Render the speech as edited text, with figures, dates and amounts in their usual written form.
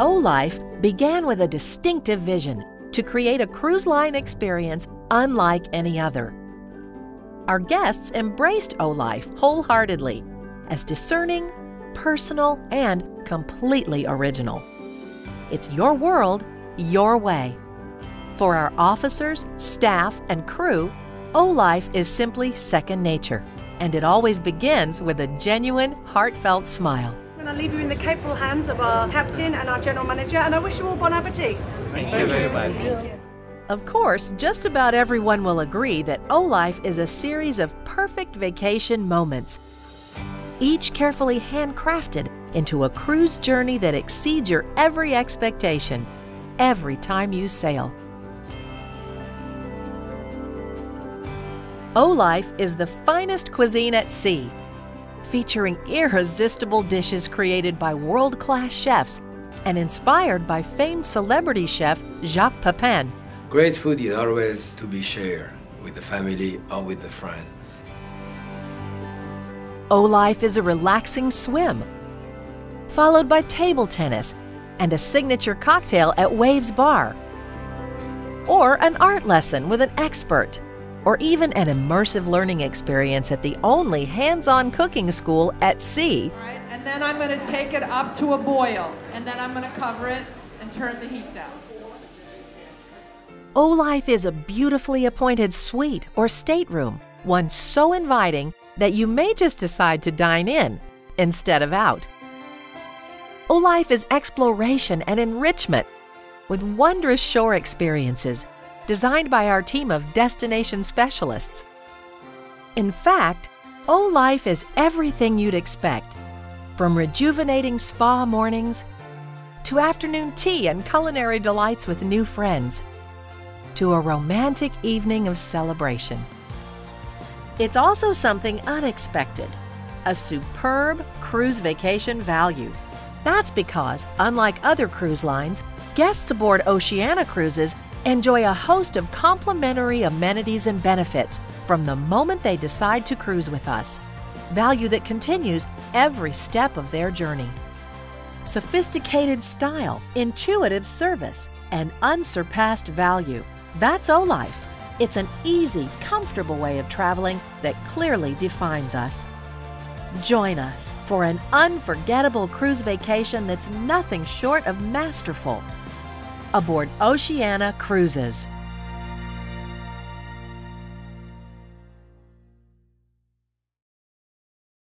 O-Life began with a distinctive vision to create a cruise line experience unlike any other. Our guests embraced O-Life wholeheartedly as discerning, personal, and completely original. It's your world, your way. For our officers, staff, and crew, O-Life is simply second nature, and it always begins with a genuine, heartfelt smile. And I leave you in the capable hands of our captain and our general manager, and I wish you all bon appetit. Thank you very much. Of course, just about everyone will agree that O-Life is a series of perfect vacation moments, each carefully handcrafted into a cruise journey that exceeds your every expectation every time you sail. O-Life is the finest cuisine at sea, featuring irresistible dishes created by world-class chefs and inspired by famed celebrity chef Jacques Pepin. Great food is always to be shared with the family or with the friend. O-Life is a relaxing swim, followed by table tennis and a signature cocktail at Waves Bar, or an art lesson with an expert, or even an immersive learning experience at the only hands-on cooking school at sea. All right, and then I'm going to take it up to a boil, and then I'm going to cover it and turn the heat down. O-Life is a beautifully appointed suite or stateroom, one so inviting that you may just decide to dine in instead of out. O-Life is exploration and enrichment with wondrous shore experiences designed by our team of destination specialists. In fact, O-Life is everything you'd expect, from rejuvenating spa mornings to afternoon tea and culinary delights with new friends, to a romantic evening of celebration. It's also something unexpected, a superb cruise vacation value. That's because, unlike other cruise lines, guests aboard Oceania Cruises enjoy a host of complimentary amenities and benefits from the moment they decide to cruise with us, value that continues every step of their journey. Sophisticated style, intuitive service, and unsurpassed value. That's O-Life. It's an easy, comfortable way of traveling that clearly defines us. Join us for an unforgettable cruise vacation that's nothing short of masterful aboard Oceania Cruises.